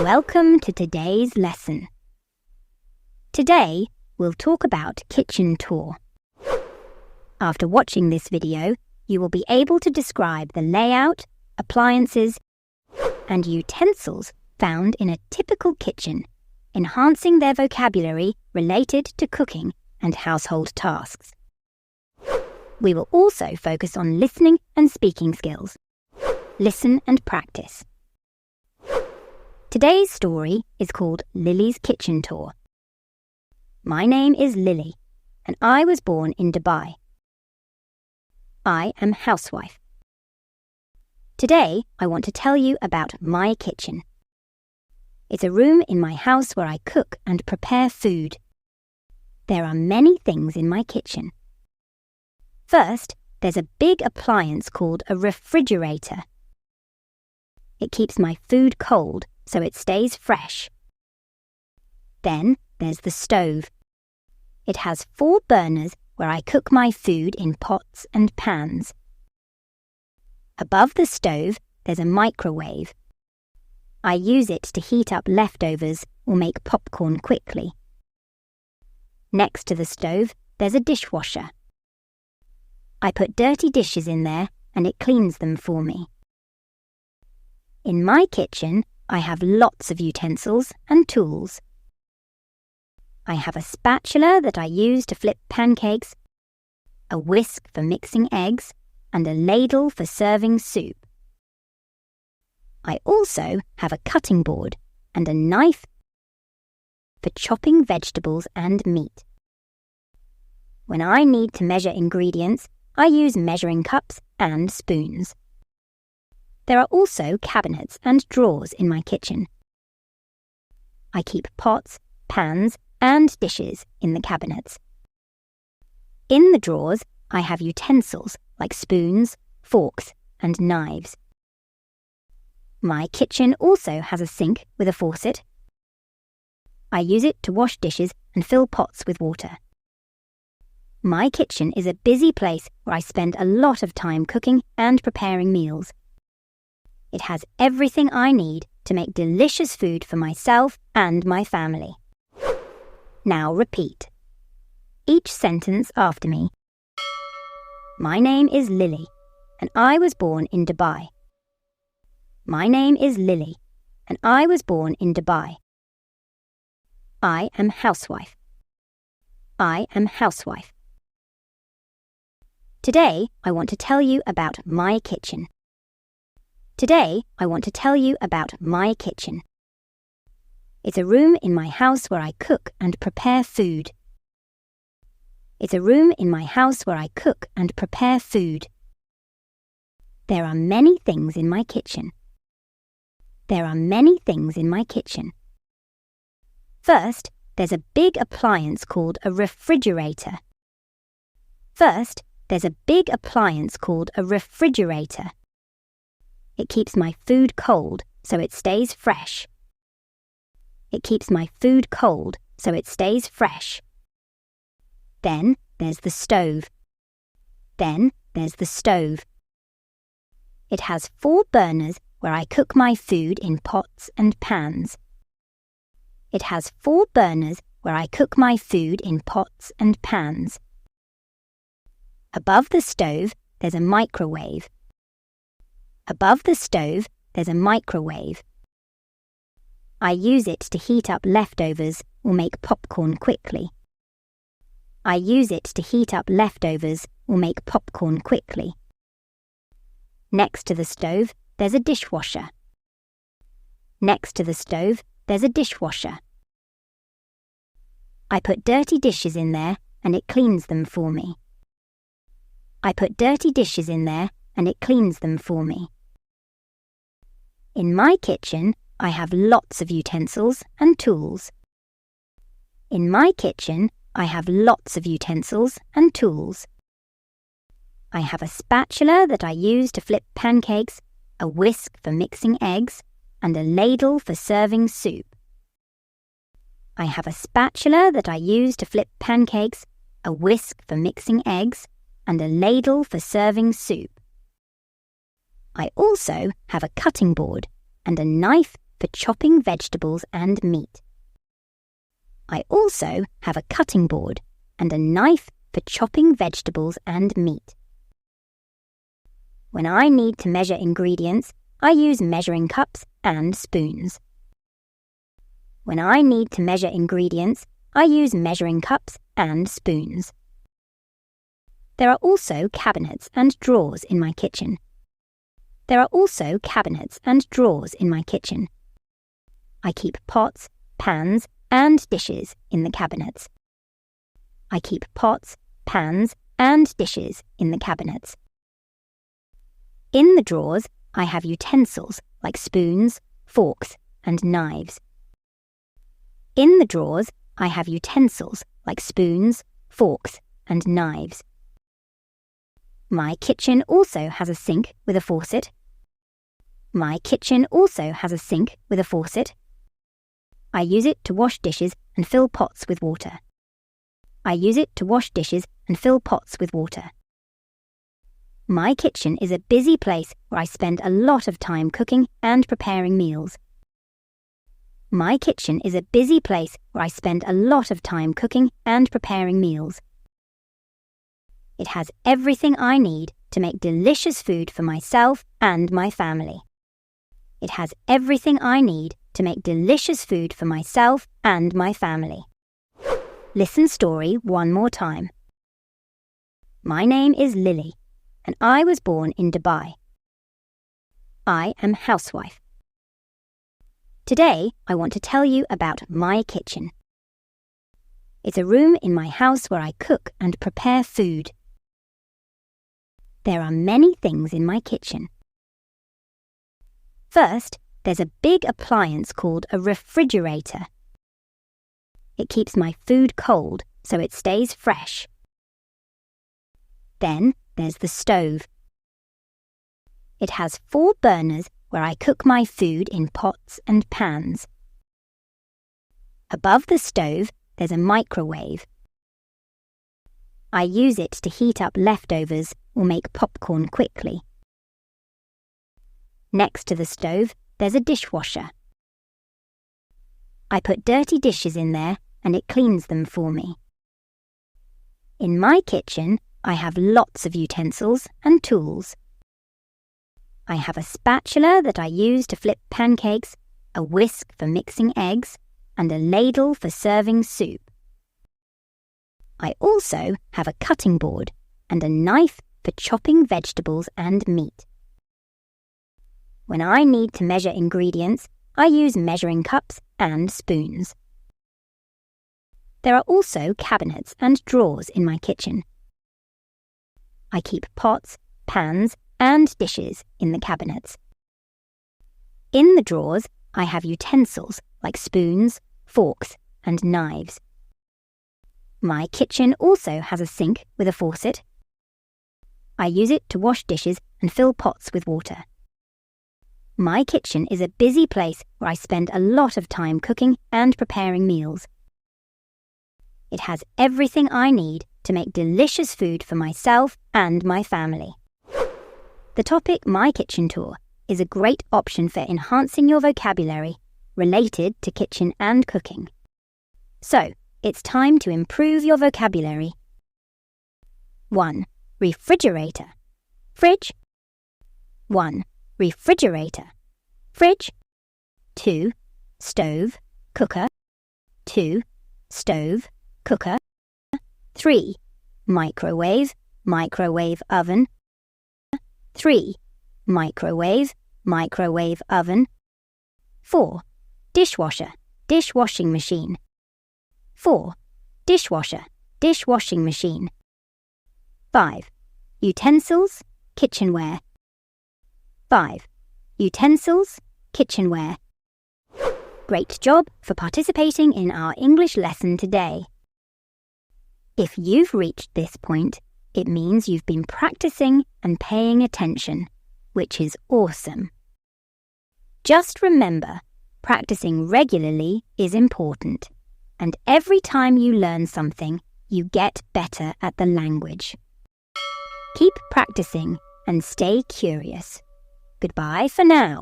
Welcome to today's lesson. Today, we'll talk about kitchen tour. After watching this video, you will be able to describe the layout, appliances, and utensils found in a typical kitchen, enhancing their vocabulary related to cooking and household tasks. We will also focus on listening and speaking skills. Listen and practice. Today's story is called Lily's Kitchen Tour. My name is Lily, and I was born in Dubai. I am housewife. Today, I want to tell you about my kitchen. It's a room in my house where I cook and prepare food. There are many things in my kitchen. First, there's a big appliance called a refrigerator. It keeps my food cold so it stays fresh. Then there's the stove. It has 4 burners where I cook my food in pots and pans. Above the stove, there's a microwave. I use it to heat up leftovers or make popcorn quickly. Next to the stove, there's a dishwasher. I put dirty dishes in there and it cleans them for me. In my kitchen, I have lots of utensils and tools. I have a spatula that I use to flip pancakes, a whisk for mixing eggs, and a ladle for serving soup. I also have a cutting board and a knife for chopping vegetables and meat. When I need to measure ingredients, I use measuring cups and spoons. There are also cabinets and drawers in my kitchen. I keep pots, pans, and dishes in the cabinets. In the drawers, I have utensils like spoons, forks, and knives. My kitchen also has a sink with a faucet. I use it to wash dishes and fill pots with water. My kitchen is a busy place where I spend a lot of time cooking and preparing meals. It has everything I need to make delicious food for myself and my family. Now repeat. Each sentence after me. My name is Lily, and I was born in Dubai. My name is Lily, and I was born in Dubai. I am housewife. I am housewife. Today, I want to tell you about my kitchen. Today, I want to tell you about my kitchen. It's a room in my house where I cook and prepare food. It's a room in my house where I cook and prepare food. There are many things in my kitchen. There are many things in my kitchen. First, there's a big appliance called a refrigerator. First, there's a big appliance called a refrigerator. It keeps my food cold so it stays fresh. It keeps my food cold so it stays fresh. Then there's the stove. Then there's the stove. It has 4 burners where I cook my food in pots and pans. It has 4 burners where I cook my food in pots and pans. Above the stove, there's a microwave. Above the stove, there's a microwave. I use it to heat up leftovers or make popcorn quickly. I use it to heat up leftovers or make popcorn quickly. Next to the stove, there's a dishwasher. Next to the stove, there's a dishwasher. I put dirty dishes in there and it cleans them for me. I put dirty dishes in there and it cleans them for me. In my kitchen, I have lots of utensils and tools. In my kitchen, I have lots of utensils and tools. I have a spatula that I use to flip pancakes, a whisk for mixing eggs, and a ladle for serving soup. I have a spatula that I use to flip pancakes, a whisk for mixing eggs, and a ladle for serving soup. I also have a cutting board and a knife for chopping vegetables and meat. I also have a cutting board and a knife for chopping vegetables and meat. When I need to measure ingredients, I use measuring cups and spoons. When I need to measure ingredients, I use measuring cups and spoons. There are also cabinets and drawers in my kitchen. There are also cabinets and drawers in my kitchen. I keep pots, pans, and dishes in the cabinets. I keep pots, pans, and dishes in the cabinets. In the drawers, I have utensils like spoons, forks, and knives. In the drawers, I have utensils like spoons, forks, and knives. My kitchen also has a sink with a faucet. My kitchen also has a sink with a faucet. I use it to wash dishes and fill pots with water. I use it to wash dishes and fill pots with water. My kitchen is a busy place where I spend a lot of time cooking and preparing meals. My kitchen is a busy place where I spend a lot of time cooking and preparing meals. It has everything I need to make delicious food for myself and my family. It has everything I need to make delicious food for myself and my family. Listen story one more time. My name is Lily, and I was born in Dubai. I am housewife. Today, I want to tell you about my kitchen. It's a room in my house where I cook and prepare food. There are many things in my kitchen. First, there's a big appliance called a refrigerator. It keeps my food cold so it stays fresh. Then there's the stove. It has 4 burners where I cook my food in pots and pans. Above the stove, there's a microwave. I use it to heat up leftovers or make popcorn quickly. Next to the stove, there's a dishwasher. I put dirty dishes in there and it cleans them for me. In my kitchen, I have lots of utensils and tools. I have a spatula that I use to flip pancakes, a whisk for mixing eggs, and a ladle for serving soup. I also have a cutting board and a knife for chopping vegetables and meat. When I need to measure ingredients, I use measuring cups and spoons. There are also cabinets and drawers in my kitchen. I keep pots, pans, and dishes in the cabinets. In the drawers, I have utensils like spoons, forks, and knives. My kitchen also has a sink with a faucet. I use it to wash dishes and fill pots with water. My kitchen is a busy place where I spend a lot of time cooking and preparing meals. It has everything I need to make delicious food for myself and my family. The topic My Kitchen Tour is a great option for enhancing your vocabulary related to kitchen and cooking. So, it's time to improve your vocabulary. 1. Refrigerator. Fridge. 1. Refrigerator. Fridge. 2. Stove. Cooker. 2. Stove. Cooker. 3. Microwave. Microwave oven. 3. Microwave. Microwave oven. 4. Dishwasher. Dishwashing machine. 4. Dishwasher. Dishwashing machine. 5. Utensils. Kitchenware. 5. Utensils. Kitchenware. Great job for participating in our English lesson today. If you've reached this point, it means you've been practicing and paying attention, which is awesome. Just remember, practicing regularly is important, and every time you learn something, you get better at the language. Keep practicing and stay curious. Goodbye for now.